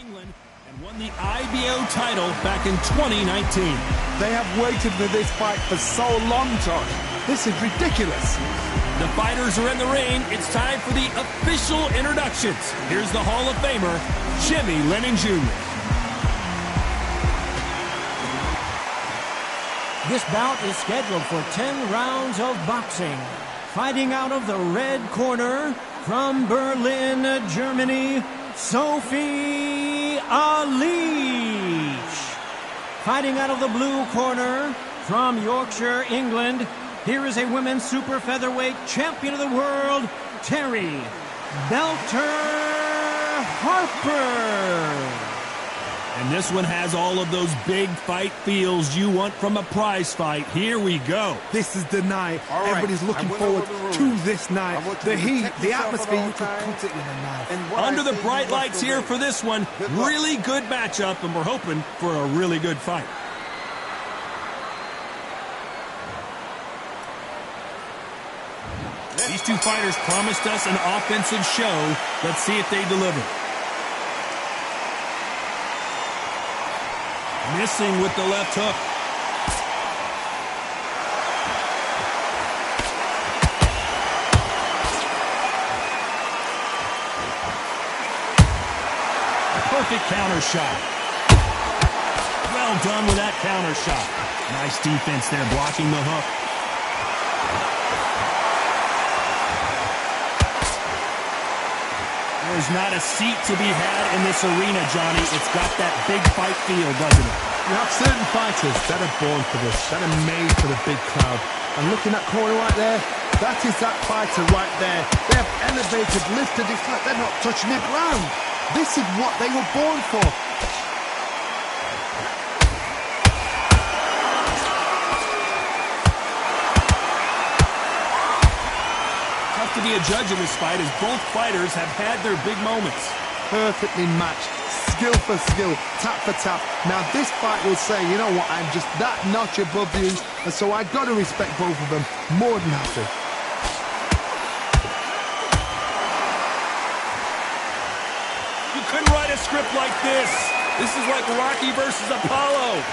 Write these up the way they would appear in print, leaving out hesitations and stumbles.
England and won the IBO title back in 2019. They have waited for this fight for so long, Josh. This is ridiculous. The fighters are in the ring. It's time for the official introductions. Here's the Hall of Famer, Jimmy Lennon Jr. This bout is scheduled for 10 rounds of boxing. Fighting out of the red corner from Berlin, Germany, Sophie Ali. Fighting out of the blue corner from Yorkshire, England, here is a women's super featherweight champion of the world, Terry Belter Harper. And this one has all of those big fight feels you want from a prize fight. Here we go. This is the night. Everybody's looking forward to this night. The heat, the atmosphere, you can put it in a knife. Under the bright lights here for this one, really good matchup, and we're hoping for a really good fight. These two fighters promised us an offensive show. Let's see if they deliver. Missing with the left hook. A perfect counter shot. Well done with that counter shot. Nice defense there, blocking the hook. There's not a seat to be had in this arena, Johnny. It's got that big fight feel, doesn't it? You have certain fighters that are born for this, that are made for the big crowd. And looking at corner right there, that is that fighter right there. They have elevated, lifted, it's like they're not touching the ground. This is what they were born for. To be a judge in this fight as both fighters have had their big moments. Perfectly matched, skill for skill, tap for tap. Now this fight will say, you know what, I'm just that notch above you, and so I got to respect both of them more than happy. You couldn't write a script like this. This is like Rocky versus Apollo.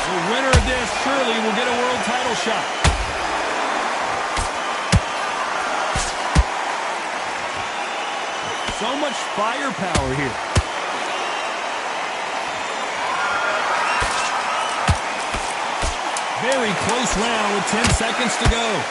The winner of this surely will get a world title shot. So much firepower here. Very close round with 10 seconds to go.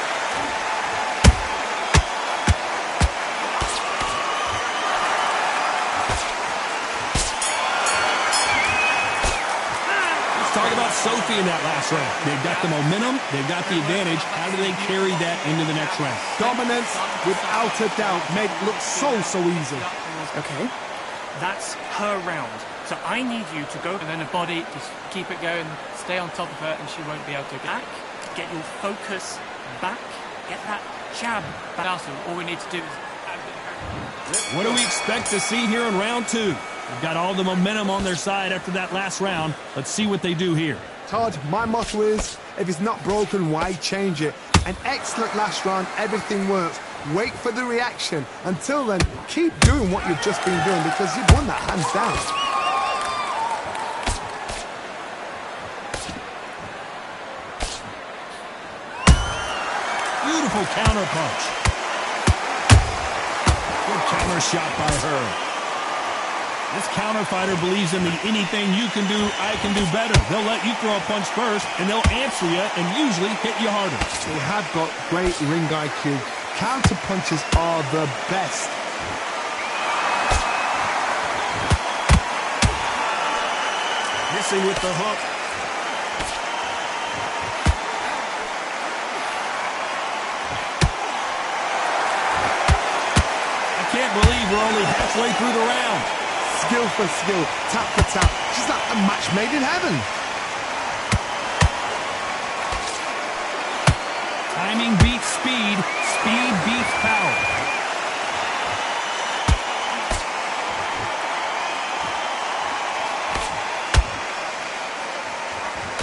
Talk about Sophie in that last round. They've got the momentum, they've got the advantage. How do they carry that into the next round? Dominance, without a doubt, made it look so easy. Okay, that's her round. So I need you to go and then the body, just keep it going, stay on top of her, and she won't be able to get back. Get your focus back, get that jab back. Also, all we need to do is... What do we expect to see here in round two? They've got all the momentum on their side after that last round. Let's see what they do here. Todd, my motto is, if it's not broken, why change it? An excellent last round, everything works. Wait for the reaction. Until then, keep doing what you've just been doing because you've won that hands down. Beautiful counter punch. Good counter shot by her. This counter fighter believes in the anything you can do, I can do better. They'll let you throw a punch first, and they'll answer you and usually hit you harder. They have got great ring IQ. Counter punches are the best. Missing with the hook. I can't believe we're only halfway through the round. Skill for skill, tap for tap. She's like a match made in heaven. Timing beats speed. Speed beats power.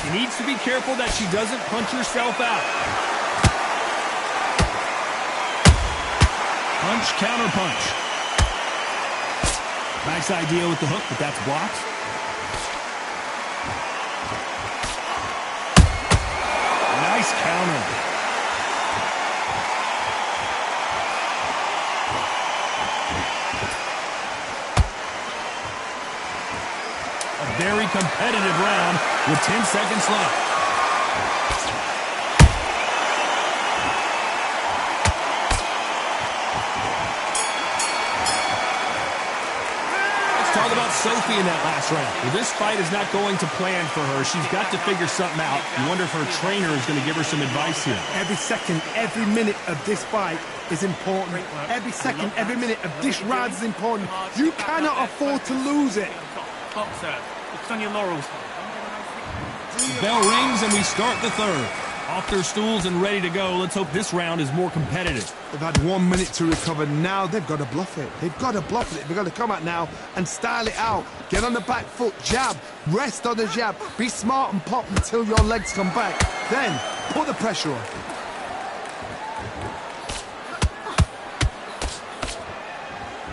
He needs to be careful that she doesn't punch herself out. Punch, counter punch. Nice idea with the hook, but that's blocked. Nice counter. A very competitive round with 10 seconds left. Talk about Sophie in that last round. Well, this fight is not going to plan for her. She's got to figure something out. You wonder if her trainer is going to give her some advice here. Every second, every minute of this fight is important. Every second, every minute of this round is important. You cannot afford to lose it. Boxer, it's on your laurels. The bell rings and we start the third. Off their stools and ready to go. Let's hope this round is more competitive. They've had 1 minute to recover. Now they've got to bluff it. They've got to bluff it. They've got to come out now and style it out. Get on the back foot, jab, rest on the jab. Be smart and pop until your legs come back. Then put the pressure on.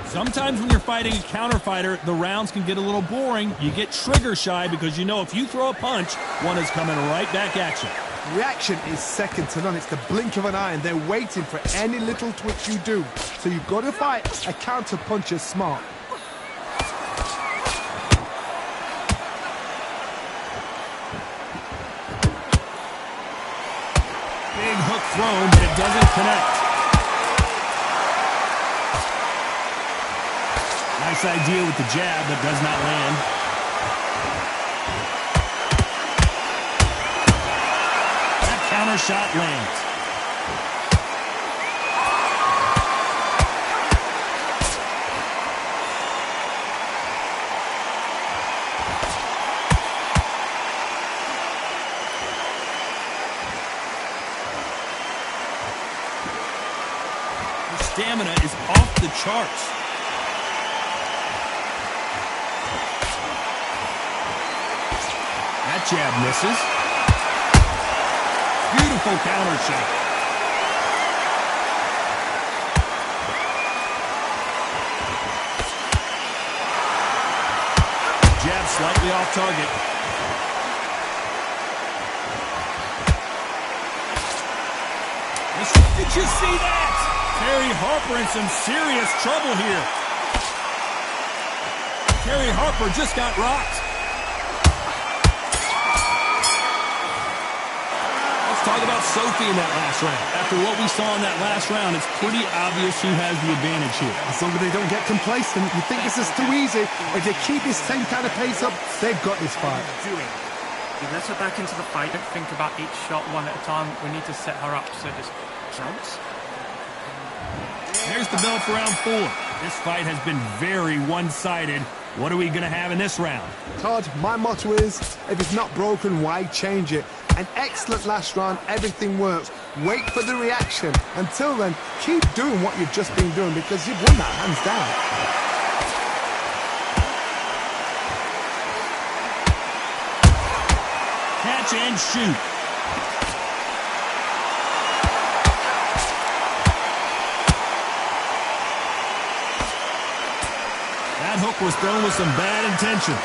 Sometimes when you're fighting a counter fighter, the rounds can get a little boring. You get trigger shy because you know if you throw a punch, one is coming right back at you. Reaction is second to none. It's the blink of an eye, and they're waiting for any little twitch you do. So you've got to fight a counter puncher smart. Big hook thrown, but it doesn't connect. Nice idea with the jab, but does not land. That counter shot lands. Her stamina is off the charts. That jab misses. Beautiful counter shot. Jab slightly off target. Did you see that? Terry Harper in some serious trouble here. Terry Harper just got rocked. Talk about Sophie in that last round. After what we saw in that last round, it's pretty obvious who has the advantage here. As long as they don't get complacent, you think this is too easy. If they keep this same kind of pace up, they've got this fight. You let her back into the fight. Don't think about each shot one at a time. We need to set her up so just counts. There's the bell for round 4. This fight has been very one-sided. What are we going to have in this round? Todd, my motto is, if it's not broken, why change it? An excellent last round, everything works. Wait for the reaction. Until then, keep doing what you've just been doing because you've won that hands down. Catch and shoot. That hook was thrown with some bad intentions.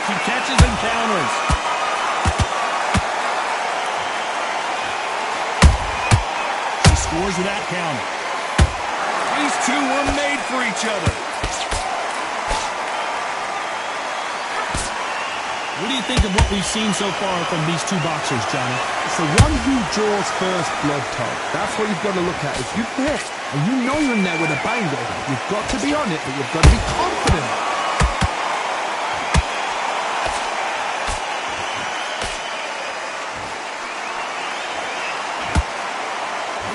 She catches and counters. She scores with that counter. These two were made for each other. What do you think of what we've seen so far from these two boxers, Johnny? It's the one who draws first blood, Todd. That's what you've got to look at. If you hit and you know you're in there with a banger, you've got to be on it, but you've got to be confident.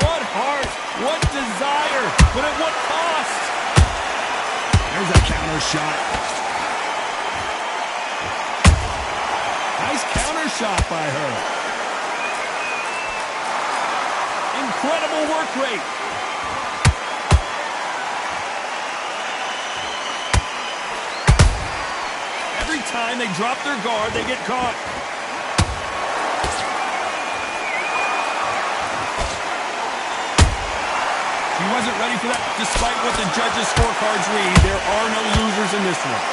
What heart, what desire, but at what cost? There's a counter shot. Nice counter shot by her. Incredible work rate. Every time. They drop their guard. They get caught. She wasn't ready for that. Despite what the judges' scorecards read, there are no losers in this one.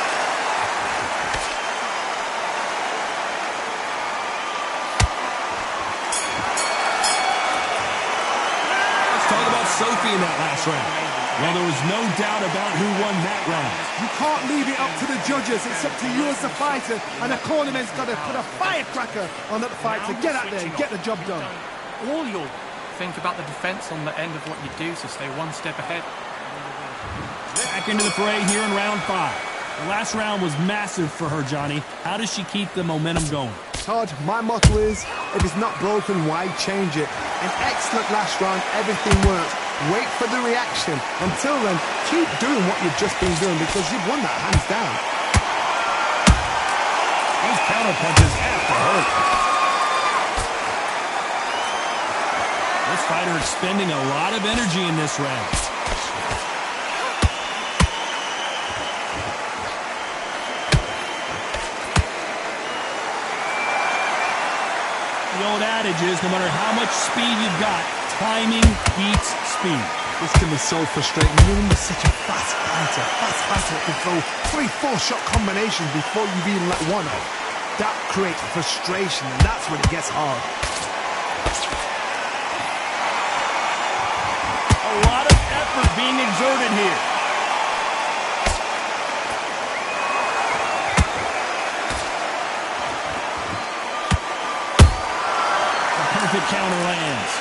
Let's talk about Sophie in that last round. Well, there was no doubt about who won that round. You can't leave it up to the judges. It's up to you as the fighter, and the cornerman's got to put a firecracker on that fight to get out there and get the job done. All your think about the defense on the end of what you do, so stay one step ahead. Back into the fray here in round 5. The last round was massive for her, Johnny. How does she keep the momentum going? Todd, my motto is, if it's not broken, why change it? An excellent last round, everything works. Wait for the reaction. Until then, keep doing what you've just been doing because you've won that hands down. Those counter punches after her. This fighter expending a lot of energy in this round. The old adage is, no matter how much speed you've got, timing beats speed. This can be so frustrating. You're such a fast fighter that can throw 3-4 shot combinations before you've even let one off. That creates frustration, and that's when it gets hard. A lot of effort being exerted here. The perfect counter lands.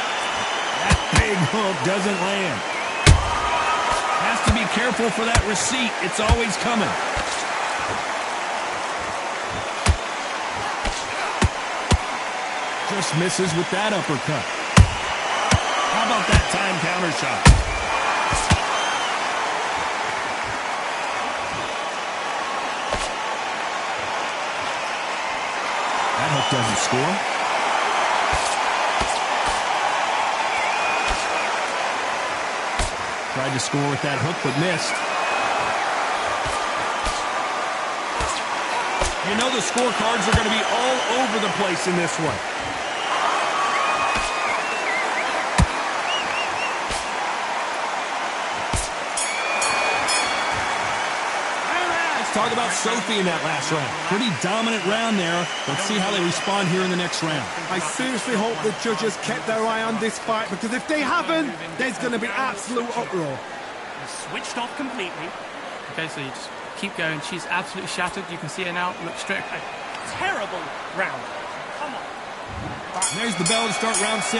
That big hook doesn't land. Has to be careful for that receipt. It's always coming. Just misses with that uppercut. How about that time counter shot? That hook doesn't score. Tried to score with that hook, but missed. You know the scorecards are going to be all over the place in this one. Talk about Sophie in that last round. Pretty dominant round there. Let's see how they respond here in the next round. I seriously hope the judges kept their eye on this fight, because if they haven't, there's going to be absolute uproar. Switched off completely. Okay, so you just keep going. She's absolutely shattered. You can see her now. Look straight. A terrible round. Come on. And there's the bell to start round 6.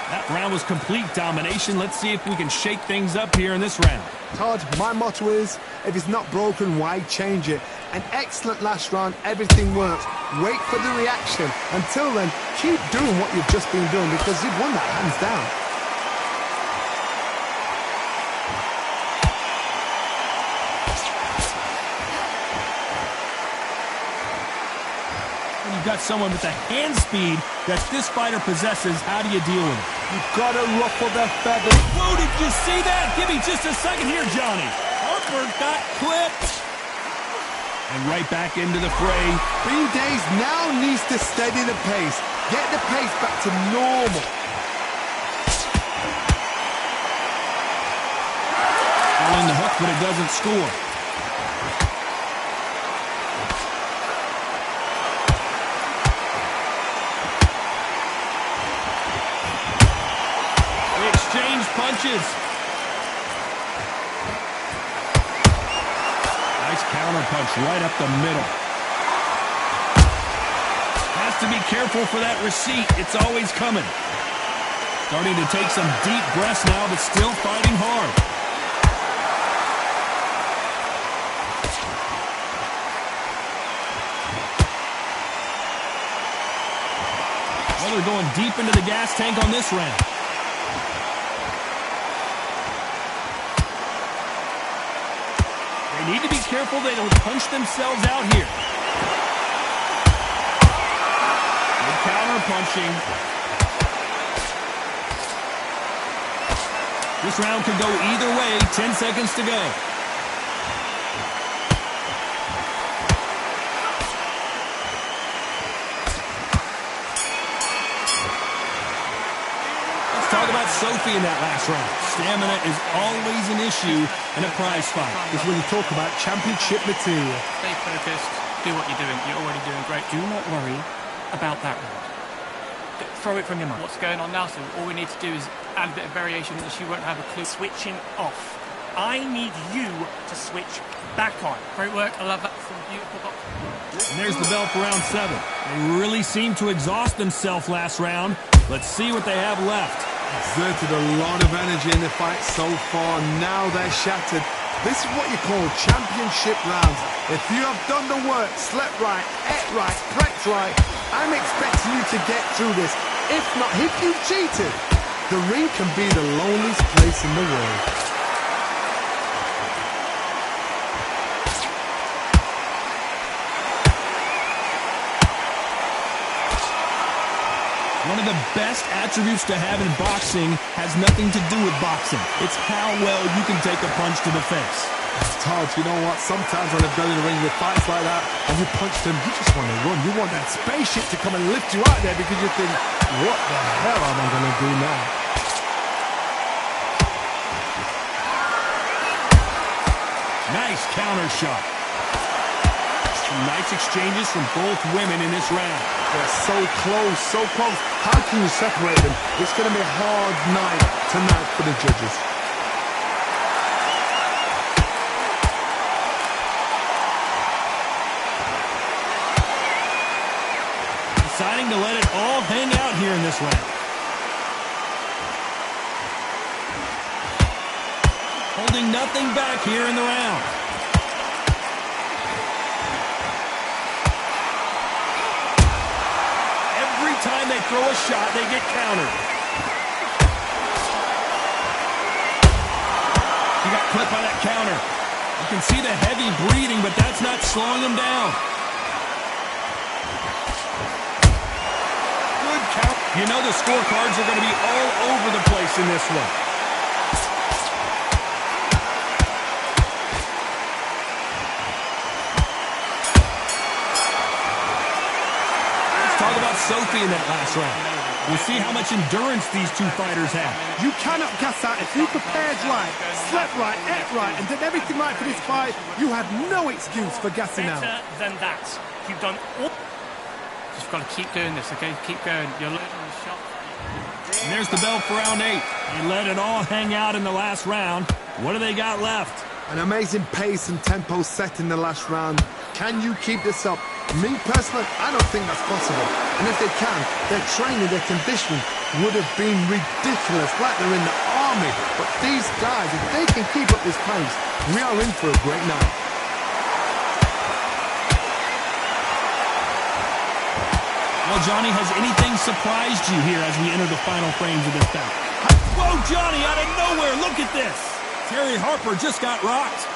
That round was complete domination. Let's see if we can shake things up here in this round. Todd, my motto is, if it's not broken, why change it? An excellent last round, everything works. Wait for the reaction. Until then, keep doing what you've just been doing because you've won that hands down. When you've got someone with the hand speed that this fighter possesses, how do you deal with it? You've got to ruffle their feathers. Whoa, did you see that? Give me just a second here, Johnny. Harper got clipped. And right back into the fray. B-Days now needs to steady the pace. Get the pace back to normal. Throwing the hook, but it doesn't score. They exchange punches. Nice counter punch right up the middle. Has to be careful for that receipt. It's always coming. Starting to take some deep breaths now, but still fighting hard. Well, they're going deep into the gas tank on this round. They need to be careful they don't punch themselves out here. Good counter punching. This round could go either way. 10 seconds to go. talk about Sophie in that last round. Stamina is always an issue in a prize fight. This is when you talk about championship material. Stay focused. Do what you're doing. You're already doing great. Do not worry about that round. Throw it from your mind. What's going on now? So all we need to do is add a bit of variation that she won't have a clue. Switching off. I need you to switch back on. Great work. I love that. Some beautiful boxing. And there's the bell for round 7. They really seemed to exhaust themselves last round. Let's see what they have left. Exerted a lot of energy in the fight so far. Now they're shattered. This is what you call championship rounds. If you have done the work, slept right, ate right, prepped right, I'm expecting you to get through this. If not, if you've cheated, the ring can be the loneliest place in the world. One of the best attributes to have in boxing has nothing to do with boxing. It's how well you can take a punch to the face. Todd, you know what? Sometimes when I've gone in the ring with fights like that, and you punch them, you just want to run. You want that spaceship to come and lift you out there because you think, what the hell am I going to do now? Nice counter shot. Some nice exchanges from both women in this round. They're so close, so close. How can you separate them? It's going to be a hard night tonight for the judges. Deciding to let it all hang out here in this round. Holding nothing back here in the round. Every time they throw a shot, they get countered. He got clipped by that counter. You can see the heavy breathing, but that's not slowing him down. Good count. You know the scorecards are going to be all over the place in this one. Talk about Sophie in that last round. We'll see how much endurance these two fighters have. You cannot gas out. If you prepared right, slept right, ate right, and did everything right for this fight, you have no excuse for gassing out. Better than that. You've done all... Just got to keep doing this, okay? Keep going. You're learning the shot. And there's the bell for round 8. They let it all hang out in the last round. What do they got left? An amazing pace and tempo set in the last round. Can you keep this up? Me, personally, I don't think that's possible. And if they can, their training, their conditioning would have been ridiculous, like they're in the army. But these guys, if they can keep up this pace, we are in for a great night. Well, Johnny, has anything surprised you here as we enter the final frames of this bout? Whoa, Johnny, out of nowhere, look at this! Terry Harper just got rocked.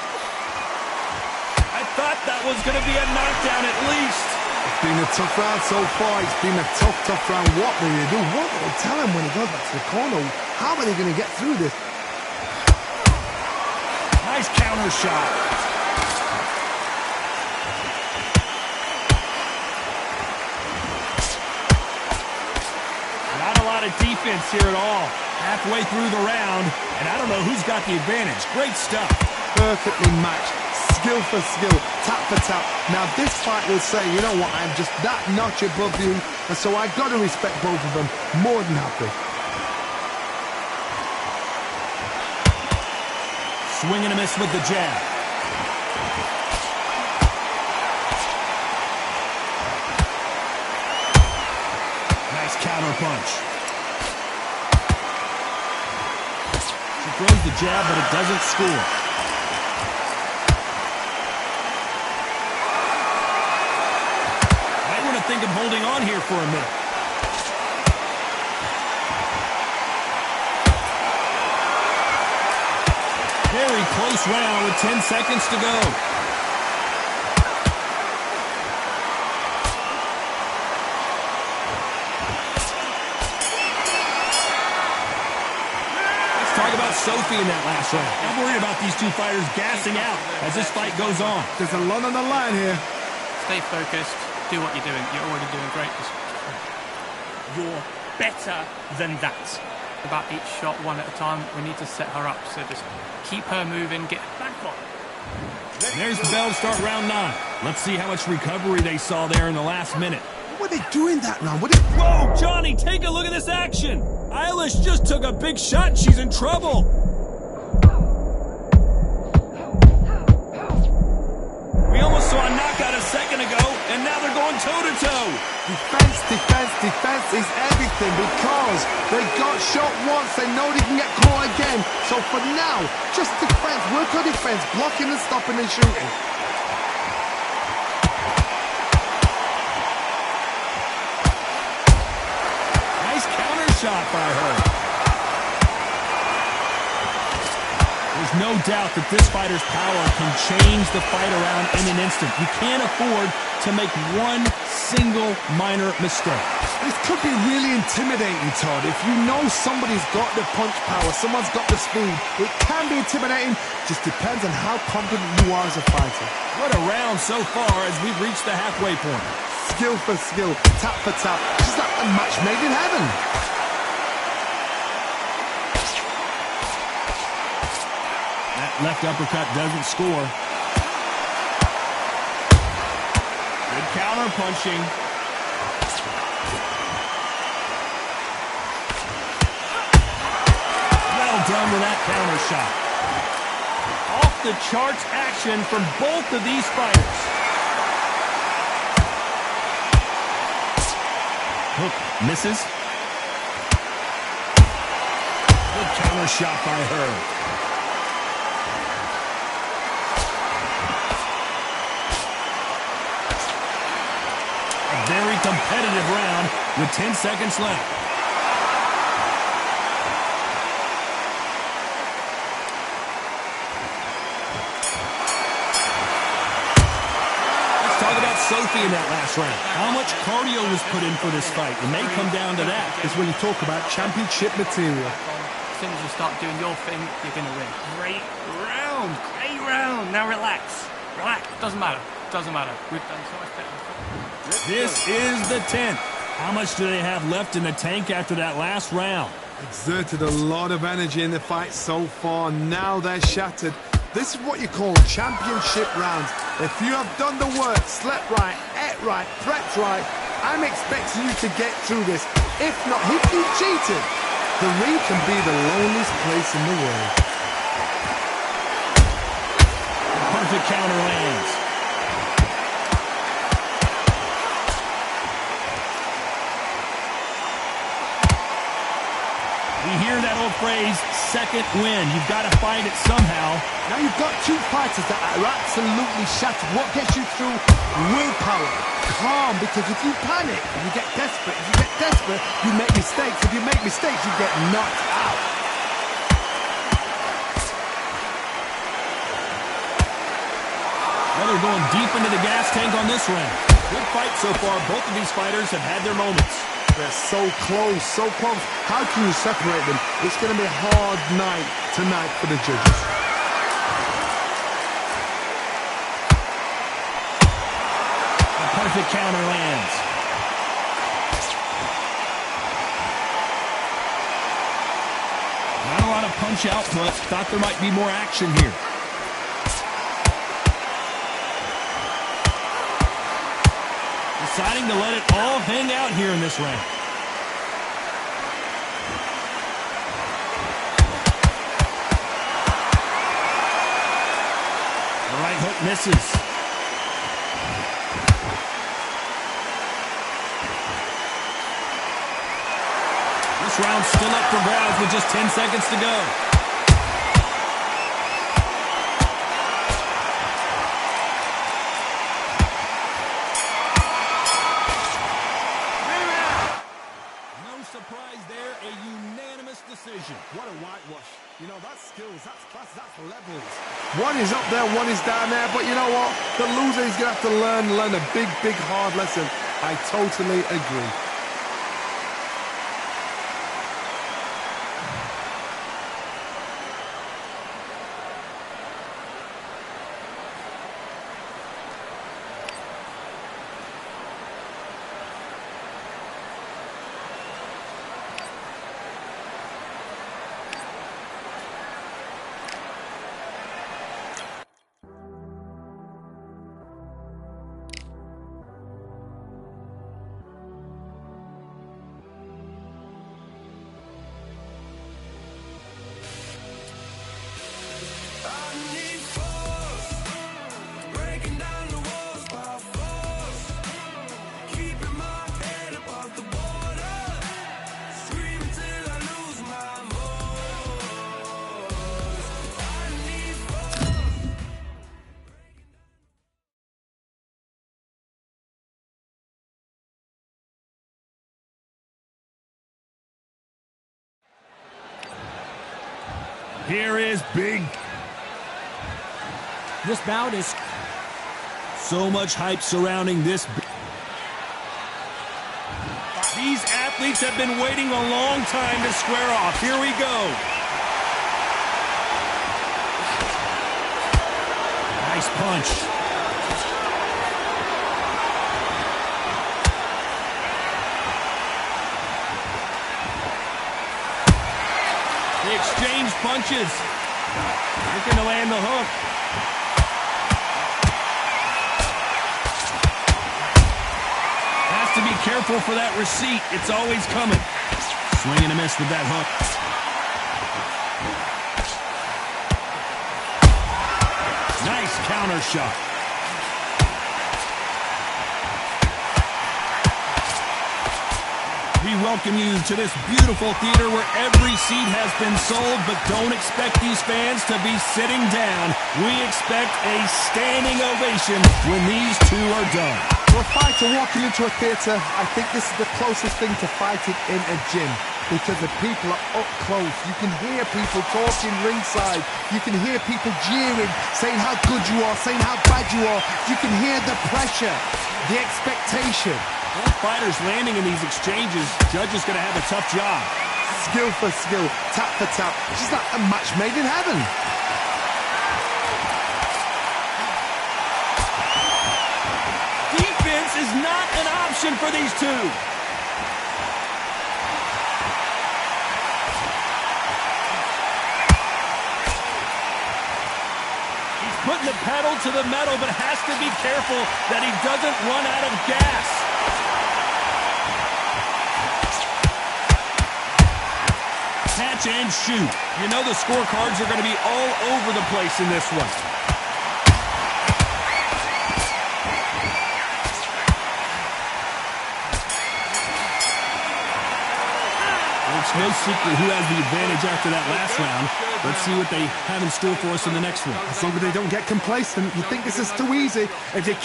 I thought that was going to be a knockdown at least. It's been a tough round so far. It's been a tough round. What will you do? What will they tell him when he goes back to the corner? How are they going to get through this? Nice counter shot. Not a lot of defense here at all. Halfway through the round, and I don't know who's got the advantage. Great stuff. Perfectly matched. Skill for skill, tap for tap. Now this fight will say, you know what, I'm just that notch above you, and so I got to respect both of them. More than happy. Swing and a miss with the jab. Nice counter punch. She throws the jab, but it doesn't score. Think of holding on here for a minute. Very close round with 10 seconds to go. Let's talk about Sophie in that last round. I'm worried about these two fighters gassing out as this fight goes on. There's a lot on the line here. Stay focused. Do what you're doing. You're already doing great. You're better than that. about each shot one at a time. We need to set her up, so just keep her moving, get back on. There's the bell to start round 9. Let's see how much recovery they saw there in the last minute. What were they doing that round? Whoa, Johnny, take a look at this action. Eilish just took a big shot and she's in trouble. We almost saw a knockout a second ago, and now they're going toe-to-toe. Defense is everything because they got shot once, they know they can get caught again. So for now, just defense, work on defense, blocking and stopping and shooting. Nice counter shot by her. There's no doubt that this fighter's power can change the fight around in an instant. You can't afford to make one single minor mistake. This could be really intimidating, Todd. If you know somebody's got the punch power, someone's got the speed, it can be intimidating. Just depends on how confident you are as a fighter. What a round so far as we've reached the halfway point. Skill for skill, tap for tap, just like a match made in heaven. That left uppercut doesn't score. Good counter punching. Well done with that counter shot. Off the charts action from both of these fighters. Hook misses. Good counter shot by her. Very competitive round with 10 seconds left. Let's talk about Sophie in that last round. How much cardio was put in for this fight? It may come down to that. It's when you talk about championship material. As soon as you start doing your thing, you're going to win. Great round. Great round. Now relax. Relax. Doesn't matter. Doesn't matter. We've done so much better. This is the 10th. How much do they have left in the tank after that last round? Exerted a lot of energy in the fight so far. Now they're shattered. This is what you call championship rounds. If you have done the work, slept right, ate right, prepped right, I'm expecting you to get through this. If not, if you cheated, the ring can be the loneliest place in the world. Perfect counter lands. We hear that old phrase, second win. You've got to find it somehow. Now you've got two fighters that are absolutely shattered. What gets you through? Willpower. Calm, because if you panic, you get desperate. If you get desperate, you make mistakes. If you make mistakes, you get knocked out. Well, they're going deep into the gas tank on this round. Good fight so far. Both of these fighters have had their moments. They're so close, so close. How can you separate them? It's going to be a hard night tonight for the judges. A perfect counter lands. Not a lot of punch output. Thought there might be more action here. Deciding to let it all hang out here in this round. The right hook misses. This round's still up for grabs with just 10 seconds to go. What a whitewash. You know, that's skills, that's class, that's levels. One is up there, one is down there, but you know what? The loser is going to have to learn a big, big, hard lesson. I totally agree. Here is big. This bout is... So much hype surrounding this. These athletes have been waiting a long time to square off. Here we go. Nice punch. They exchange punches. Looking to land the hook. Has to be careful for that receipt. It's always coming. Swing and a miss with that hook. Nice counter shot. We welcome you to this beautiful theater where every seat has been sold, but don't expect these fans to be sitting down. We expect a standing ovation when these two are done. For a fighter walking into a theatre, I think this is the closest thing to fighting in a gym, because the people are up close. You can hear people talking ringside. You can hear people jeering, saying how good you are, saying how bad you are. You can hear the pressure, the expectation. Both fighters landing in these exchanges. Judge is going to have a tough job. Skill for skill, tap for tap. It's like a match made in heaven. Defense is not an option for these two. He's putting the pedal to the metal, but has to be careful that he doesn't run out of gas. Catch and shoot. You know the scorecards are going to be all over the place in this one. It's no secret who has the advantage after that last round. Let's see what they have in store for us in the next one. As long as they don't get complacent, you think this is too easy. If they...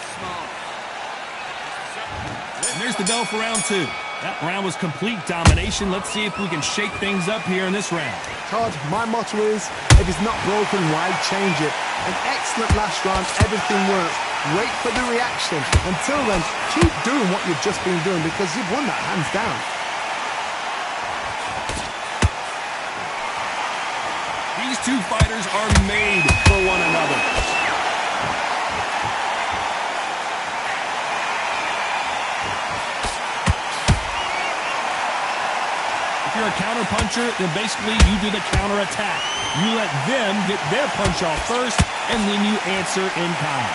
And there's the bell for round two. That round was complete domination. Let's see if we can shake things up here in this round. Todd, my motto is, if it's not broken, why change it? An excellent last round, everything works. Wait for the reaction. Until then, keep doing what you've just been doing, because you've won that hands down. These two fighters are made for one another. If you're a counter-puncher, then basically you do the counter-attack. You let them get their punch off first, and then you answer in kind.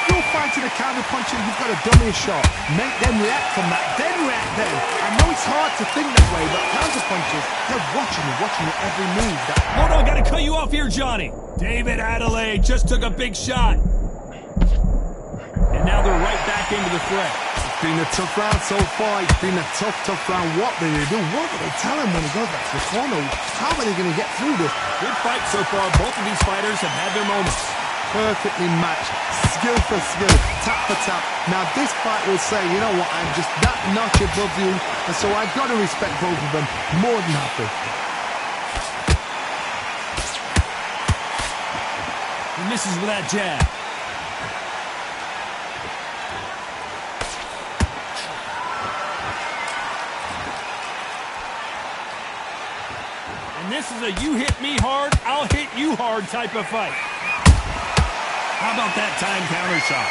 You're fighting a counter-puncher, you've got a dummy shot. Make them react from that, then react then. I know it's hard to think that way, but counter-punchers, they're watching your every move. Hold on, gotta cut you off here, Johnny. David Adelaide just took a big shot. And now they're right back into the fray. It's been a tough round so far. It's been a tough round. What do they do? What do they tell him when he goes back to the corner? How are they going to get through this? Good fight so far. Both of these fighters have had their moments. Perfectly matched. Skill for skill. Tap for tap. Now this fight will say, you know what, I'm just that notch above you, and so I've got to respect both of them. More than happy. He misses with that jab. And this is a you hit me hard, I'll hit you hard type of fight. How about that time counter shot?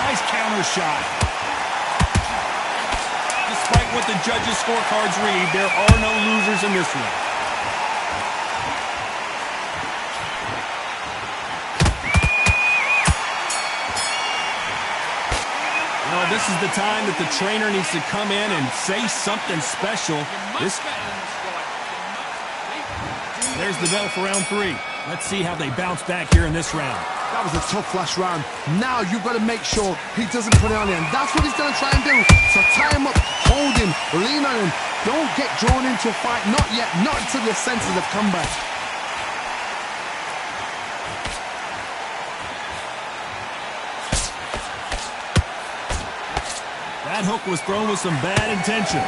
Nice counter shot. Despite what the judges' scorecards read, there are no losers in this one. Well, this is the time that the trainer needs to come in and say something special. There's the bell for round three. Let's see how they bounce back here in this round. That was a tough last round. Now you've got to make sure he doesn't put it on him. That's what he's going to try and do. So tie him up, hold him, lean on him. Don't get drawn into a fight. Not yet. Not until your senses have come back. That hook was thrown with some bad intentions.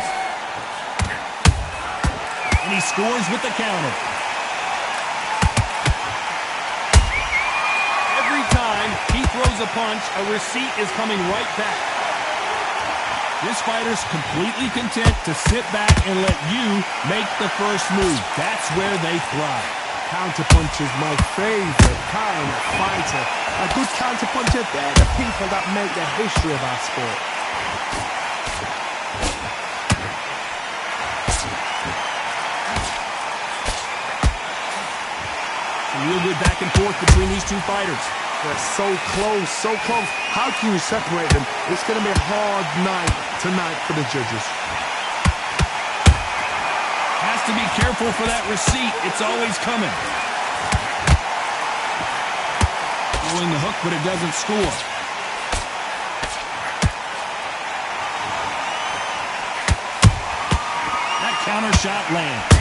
he scores with the counter. Every time he throws a punch, a receipt is coming right back. This fighter's completely content to sit back and let you make the first move. That's where they thrive. Counterpunch is my favorite kind of fighter. A good counterpuncher, they're the people that make the history of our sport. Some real good back and forth between these two fighters. They're so close, so close. How can you separate them? It's going to be a hard night tonight for the judges. Has to be careful for that receipt. It's always coming. Throwing the hook, but it doesn't score. That counter shot lands.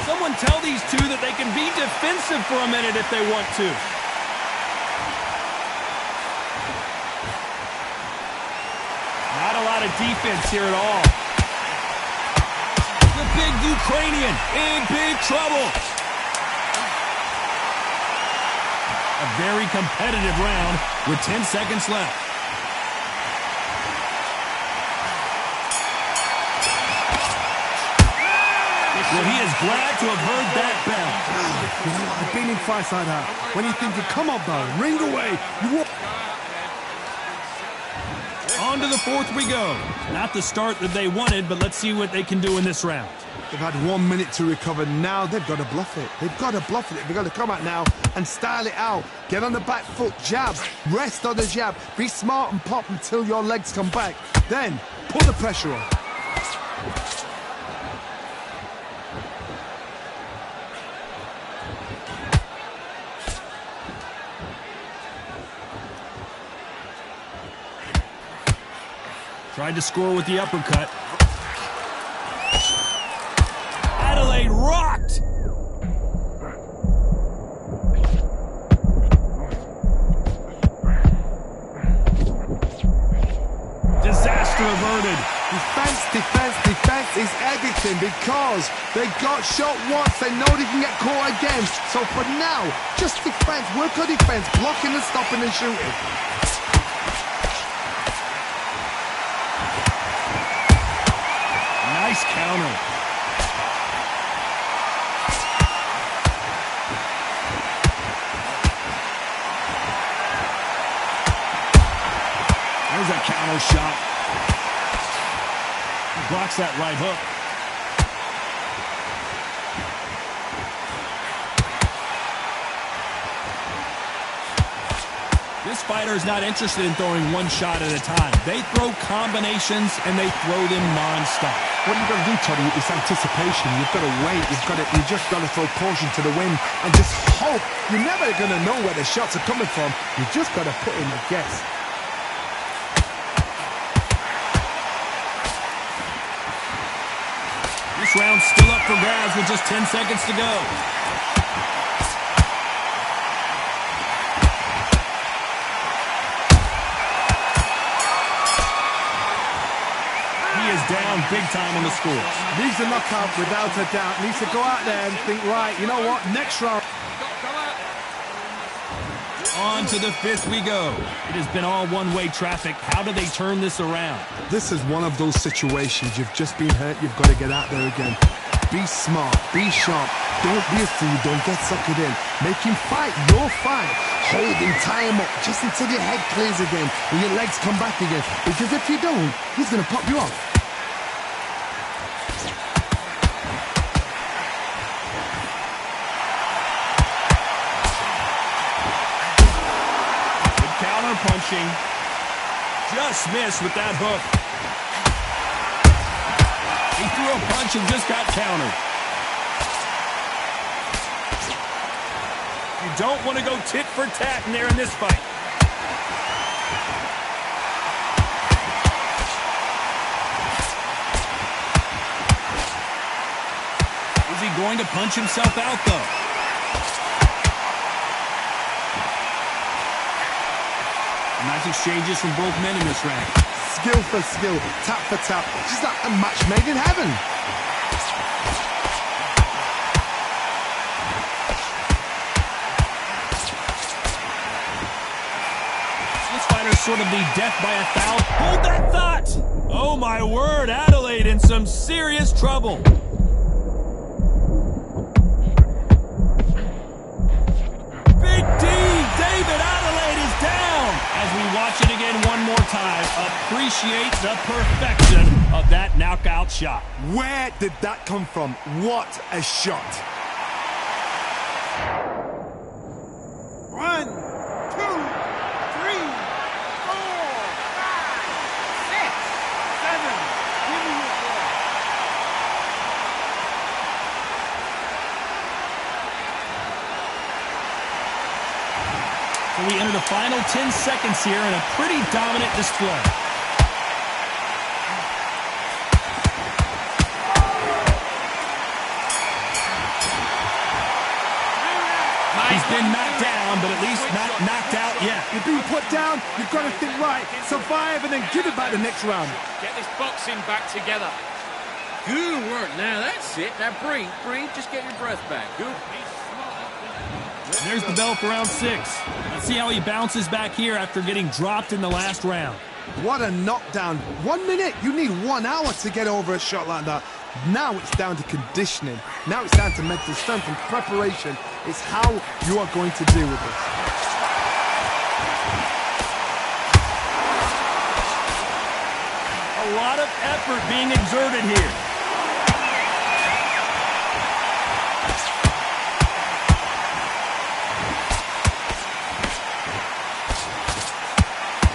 Someone tell these two that they can be defensive for a minute if they want to. Not a lot of defense here at all. The big Ukrainian in big trouble. A very competitive round with 10 seconds left. Well, he is glad to have heard that bell. I've been in fights like that. When you're thinking, come on, bro, ring away. On to the fourth we go. Not the start that they wanted, but let's see what they can do in this round. They've had 1 minute to recover. Now they've got to bluff it. They've got to bluff it. They've got to come out now and style it out. Get on the back foot, jab. Rest on the jab. Be smart and pop until your legs come back. Then, put the pressure on. Tried to score with the uppercut. Adelaide rocked! Disaster averted. Defense, defense, defense is everything because they got shot once. They know they can get caught again. So for now, just defense. Work on defense. Blocking and stopping and shooting. Nice counter. There's a counter shot. He blocks that right hook. This fighter is not interested in throwing one shot at a time. They throw combinations and they throw them non-stop. What you've got to do, Toddy, is anticipation. You've got to wait. You just got to throw caution to the wind and just hope. You're never going to know where the shots are coming from. You just got to put in a guess. This round's still up for grabs with just 10 seconds to go. He is down big time on the score. Needs a knockout without a doubt. Needs to go out there and think, right, you know what, next round. On to the fifth we go. It has been all one-way traffic. How do they turn this around? This is one of those situations. You've just been hurt. You've got to get out there again. Be smart. Be sharp. Don't be a fool. Don't get suckered in. Make him fight your fight. Hold him, tie him up, just until your head clears again and your legs come back again. Because if you don't, he's going to pop you off. Punching. Just missed with that hook. He threw a punch and just got countered. You don't want to go tit for tat in there in this fight. Is he going to punch himself out, though? Nice exchanges from both men in this round. Skill for skill, tap for tap. She's like a match made in heaven. This fighter's sort of the death by a thousand. Hold that thought! Oh my word, Adelaide in some serious trouble. Big D, David Adelaide is down. As we watch it again one more time, appreciate the perfection of that knockout shot. Where did that come from? What a shot. 1, 2, 3, 4, 5, 6, 7. Give me your ball. So we enter the final 10 seconds here in a pretty dominant display. He's been knocked down, but at least not knocked out yet. You're being put down, you've got to think right, survive and then give it back the next round. Get this boxing back together. Good work. Now that's it. Now breathe, just get your breath back. Good. There's the bell for round 6. Let's see how he bounces back here after getting dropped in the last round. What a knockdown. 1 minute, you need 1 hour to get over a shot like that. Now it's down to conditioning. Now it's down to mental strength and preparation. It's how you are going to deal with this. A lot of effort being exerted here.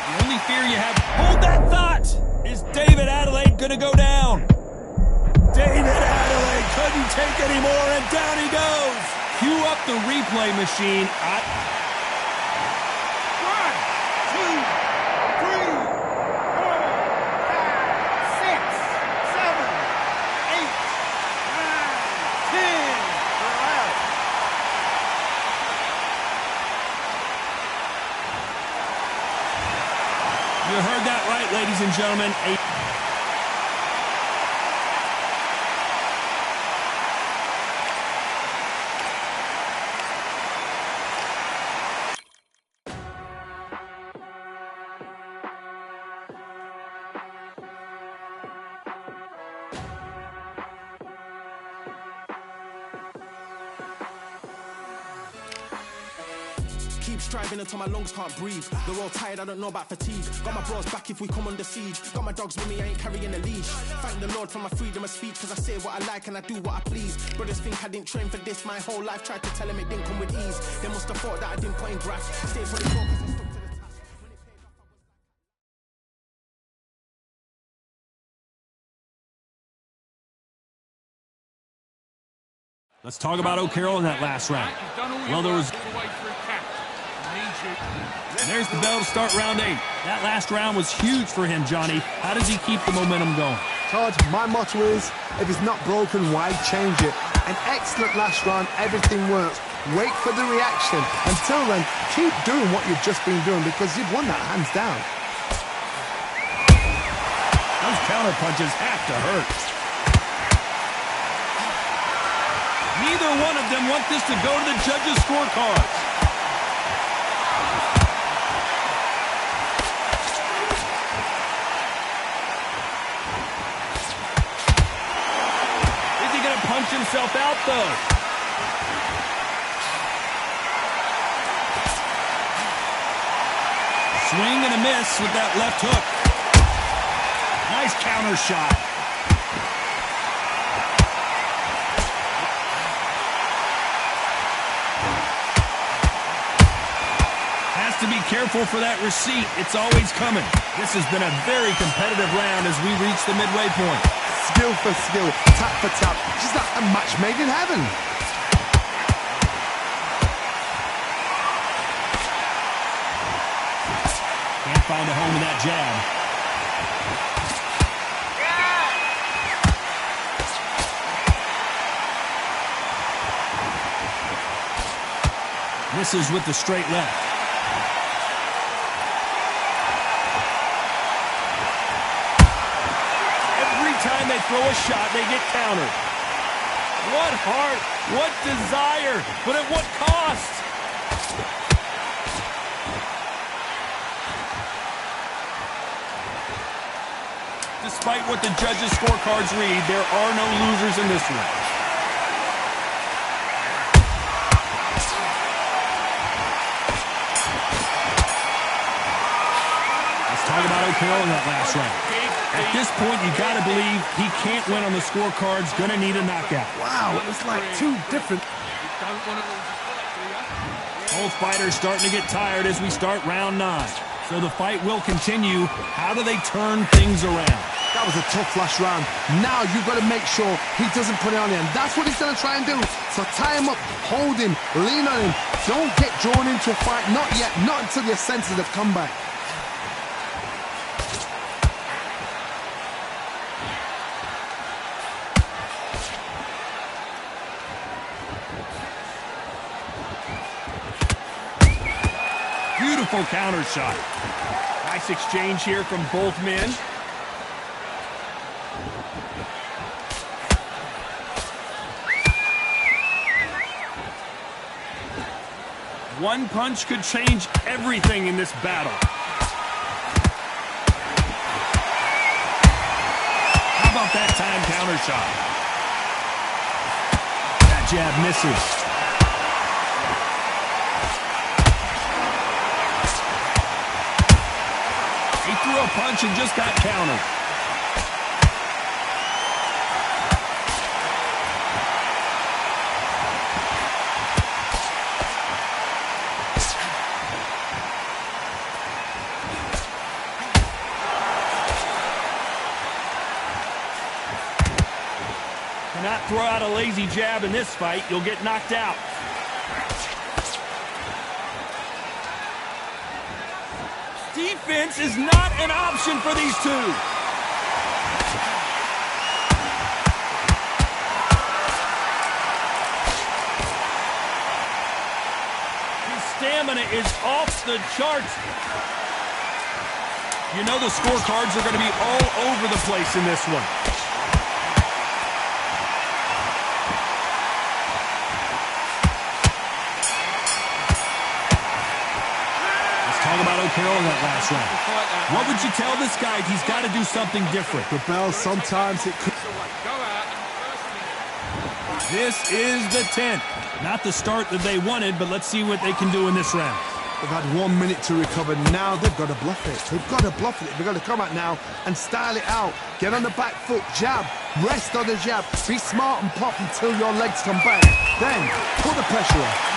The only fear you have, hold that thought! Is David Adelaide gonna go down? David Adelaide couldn't take anymore, and down he goes! Cue up the replay machine. 1, 2, 3, 4, 5, 6, 7, 8, 9, 10. We're out. You heard that right, ladies and gentlemen. Keep striving until my lungs can't breathe. They're all tired, I don't know about fatigue. Got my bros back if we come under siege. Got my dogs with me, I ain't carrying a leash. Thank the Lord for my freedom of speech, cause I say what I like and I do what I please. Brothers think I didn't train for this my whole life. Tried to tell them it didn't come with ease. They must have thought that I didn't put in graft. Stayed fully focused and stuck to the task. Let's talk about O'Carroll in that last round. You've done all Well, your there work was... all the way through camp. I need you. There's the bell to start round 8. That last round was huge for him, Johnny. How does he keep the momentum going? Todd, my motto is, if it's not broken, why change it? An excellent last round, everything works. Wait for the reaction. Until then, keep doing what you've just been doing because you've won that hands down. Those counter punches have to hurt. Neither one of them want this to go to the judges' scorecards. Is he going to punch himself out, though? Swing and a miss with that left hook. Nice counter shot. Has to be careful for that receipt. It's always coming. This has been a very competitive round as we reach the midway point. Skill for skill, tap for tap. She's like a match made in heaven. Can't find a home in that jab. Misses with the straight left. throw a shot, they get countered. What heart, what desire, but at what cost? Despite what the judges' scorecards read, there are no losers in this one. Let's talk about O'Carroll in that last round. At this point, you got to believe he can't win on the scorecards, going to need a knockout. Wow, it was like two different... Both fighters starting to get tired as we start round 9. So the fight will continue. How do they turn things around? That was a tough last round. Now you've got to make sure he doesn't put it on him. That's what he's going to try and do. So tie him up, hold him, lean on him. Don't get drawn into a fight. Not yet. Not until your senses have come back. Beautiful counter shot. Nice exchange here from both men. One punch could change everything in this battle. How about that time counter shot? That jab misses. He threw a punch and just got countered. Cannot throw out a lazy jab in this fight. You'll get knocked out. Defense is not an option for these two. His stamina is off the charts. You know the scorecards are going to be all over the place in this one. O'Carroll in that last round. What would you tell this guy? He's got to do something different. The bell, sometimes it could... This is the 10th. Not the start that they wanted, but let's see what they can do in this round. They've had 1 minute to recover. Now they've got to bluff it. They've got to bluff it. They've got to come out now and style it out. Get on the back foot, jab, rest on the jab. Be smart and pop until your legs come back. Then put the pressure on.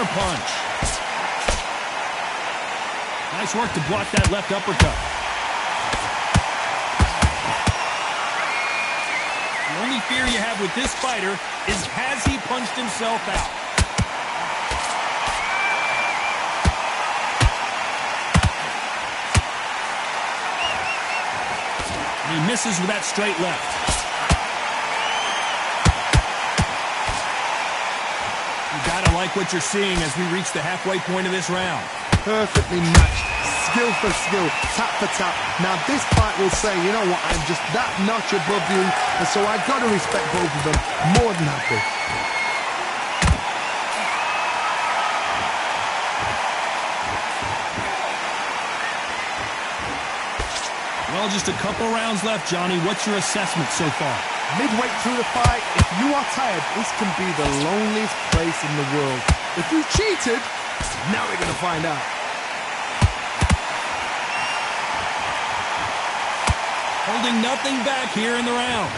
Punch. Nice work to block that left uppercut. The only fear you have with this fighter is, has he punched himself out? And he misses with that straight left. Gotta like what you're seeing as we reach the halfway point of this round. Perfectly matched, skill for skill, tap for tap. Now this fight will say, you know what, I'm just that notch above you, and so I've got to respect both of them more than happy. Well, just a couple rounds left, Johnny. What's your assessment so far? Midway through the fight, if you are tired, this can be the loneliest place in the world. If you cheated, now we're going to find out. Holding nothing back here in the round.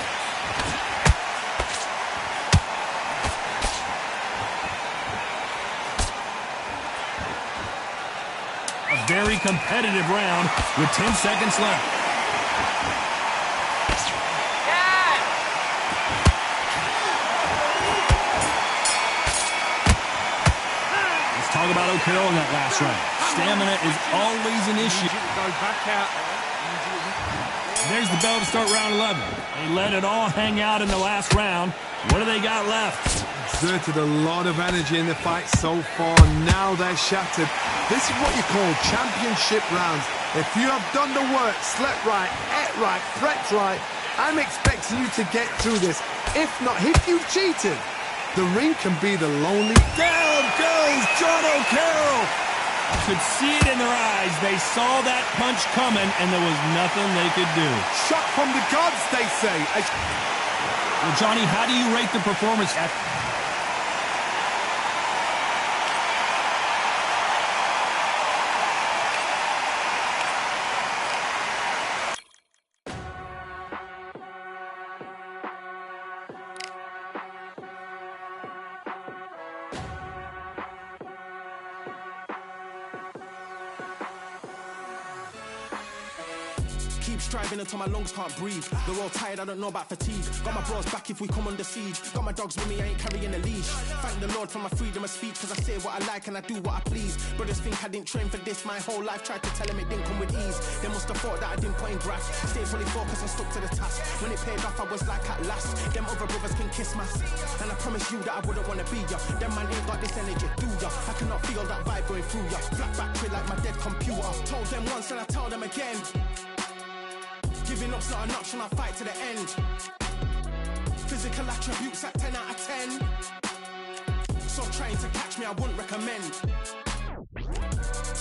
A very competitive round with 10 seconds left. Talk about O'Carroll in that last round. Stamina is always an issue. back out. There's the bell to start round 11. They let it all hang out in the last round. What do they got left? Exerted a lot of energy in the fight so far. Now they're shattered. This is what you call championship rounds. If you have done the work, slept right, ate right, prepped right, I'm expecting you to get through this. If not, if you've cheated, the ring can be the lonely... Down goes John O'Carroll! Could see it in their eyes. They saw that punch coming, and there was nothing they could do. Shot from the gods, they say. Well, Johnny, how do you rate the performance? Keep striving until my lungs can't breathe. They're all tired, I don't know about fatigue. Got my bros back if we come under siege. Got my dogs with me, I ain't carrying a leash. Thank the Lord for my freedom of speech, cause I say what I like and I do what I please. Brothers think I didn't train for this my whole life. Tried to tell them it didn't come with ease. They must have thought that I didn't put in graft. Stayed fully focused and stuck to the task. When it paid off, I was like at last. Them other brothers can kiss my ass. And I promise you that I wouldn't wanna be ya. Them man ain't got this energy, do ya? I cannot feel that vibe going through ya. Flat battery like my dead computer. Told them once and I tell them again. Giving up's not an option, I fight to the end. Physical attributes at 10 out of 10. So trying to catch me, I wouldn't recommend.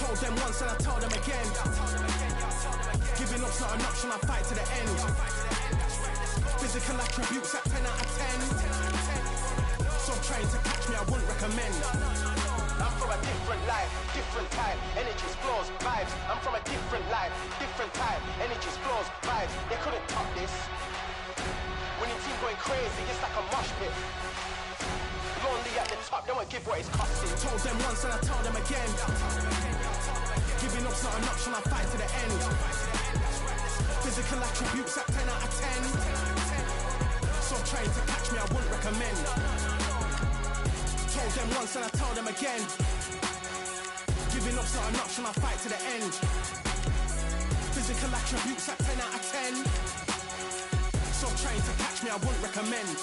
Told them once and I tell them again. Giving up's not an option, I fight to the end. Physical attributes at 10 out of 10. So trying to catch me, I wouldn't recommend. I'm from a different life, different time, energies, flows, vibes. I'm from a different life, different time, energies, flows, vibes. They couldn't top this. Winning team going crazy, it's like a mosh pit. Lonely at the top, they won't give what it's costing. Told them once and I tell them again. Giving up's not an option, I fight to the end. Physical attributes at 10 out of 10. So trying to catch me, I wouldn't recommend. Told them once and I tell them again. Giving up's not an option, I fight to the end. Physical attributes at 10 out of 10. So trying to catch me, I wouldn't recommend.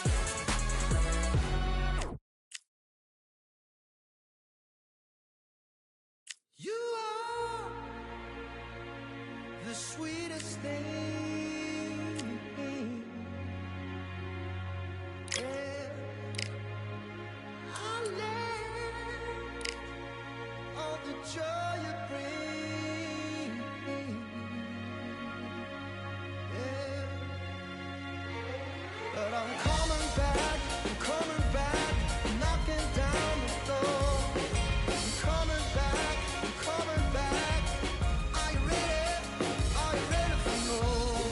You are the sweetest thing. Yeah. I live on the joy you bring. Yeah. But I'm coming back, knocking down the door. I'm coming back. Are you ready for more?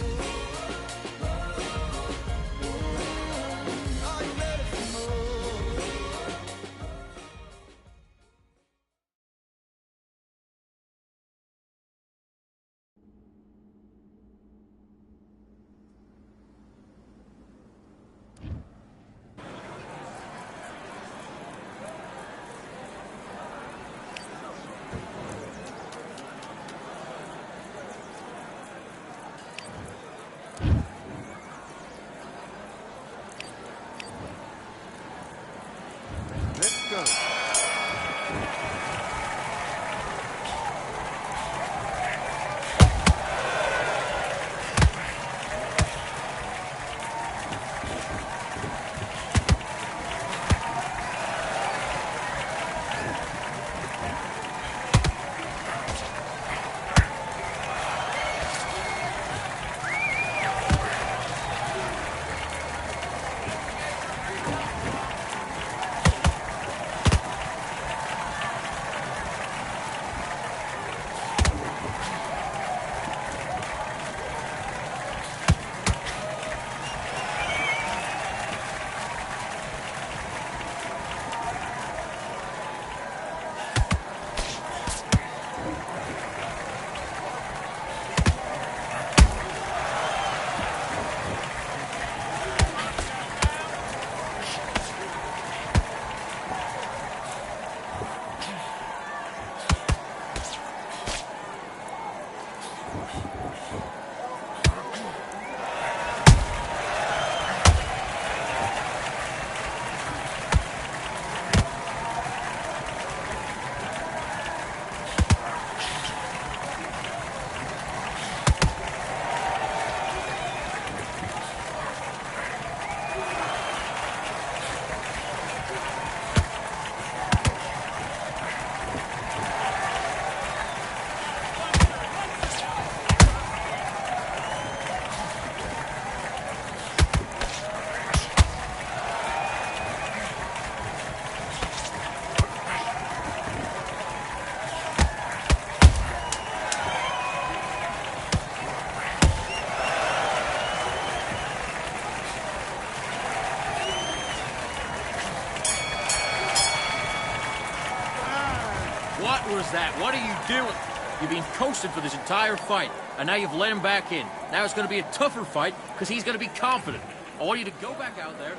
What was that? What are you doing? You've been coasting for this entire fight, and now you've let him back in. Now it's going to be a tougher fight, because he's going to be confident. I want you to go back out there.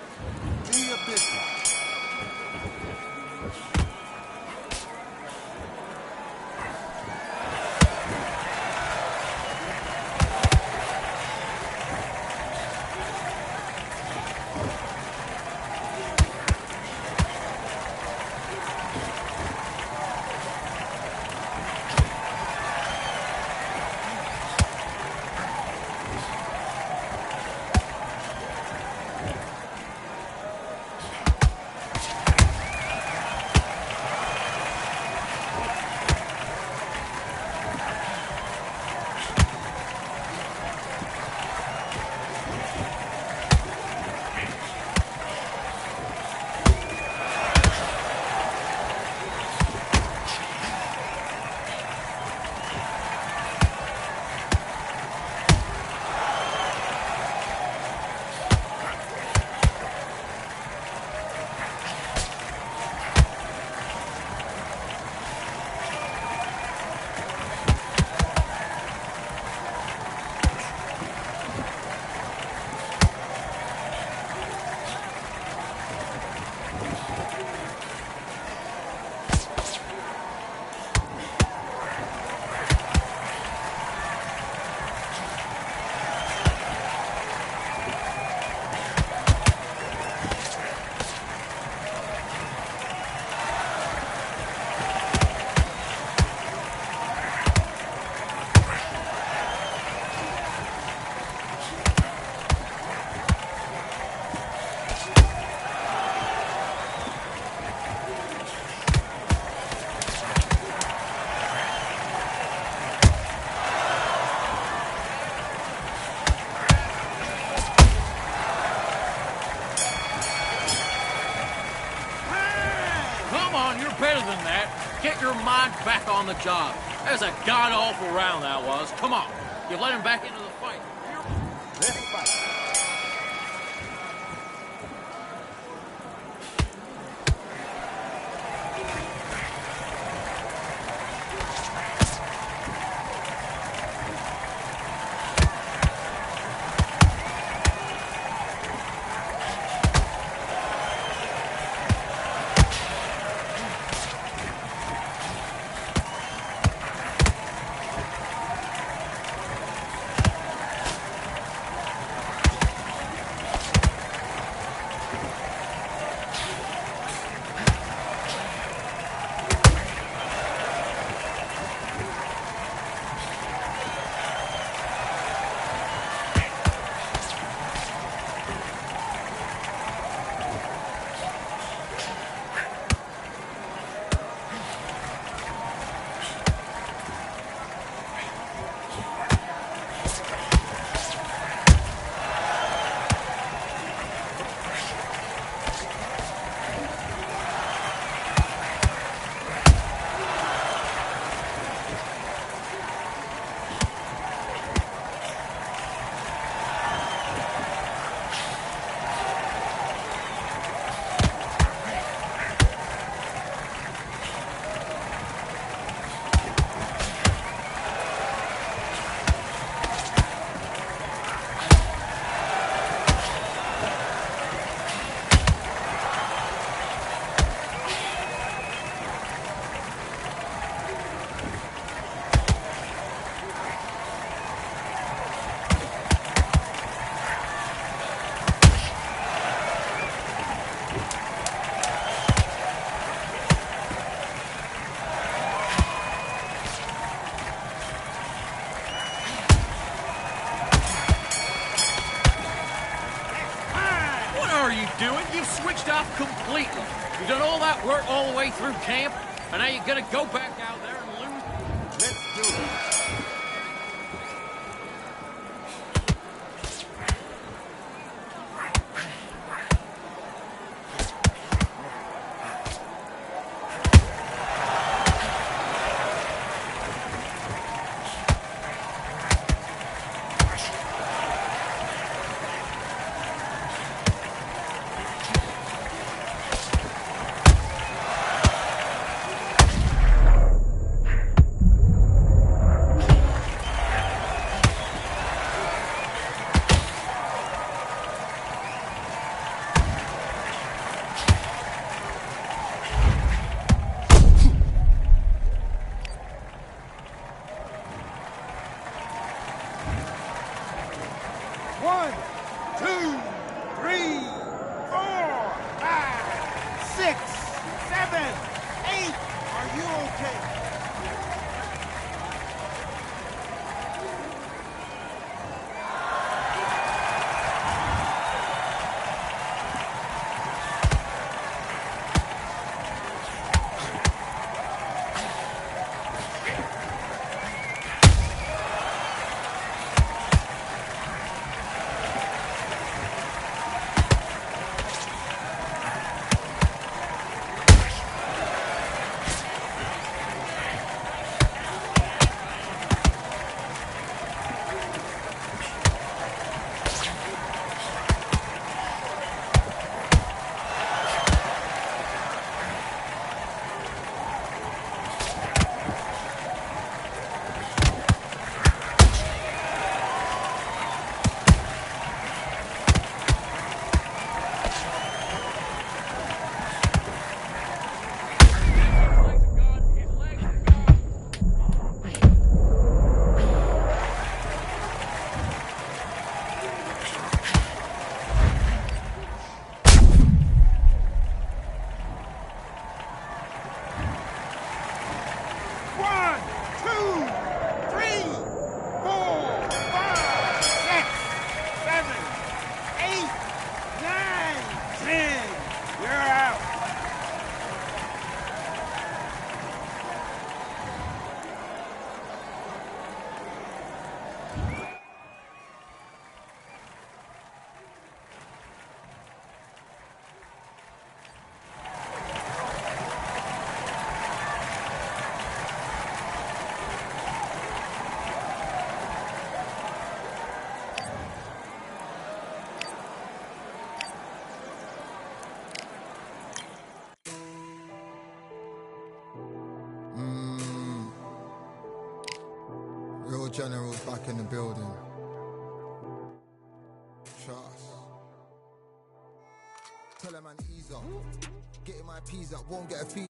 Do your business. better than that. Get your mind back on the job. That was a god-awful round, that was. Come on. You let him back into the fight. Let's fight. doing? You've switched off completely. You've done all that work all the way through camp, and now you're gonna go back out there and lose. Let's do it. One, two, three, 4, 5, 6, 7, 8. Are you okay? One, two, three, 4, 5, 6, 7, 8, 9, 10. You're out. Real generals back in the building. Trust. Tell a man ease up. Getting my peas up, won't get a fee.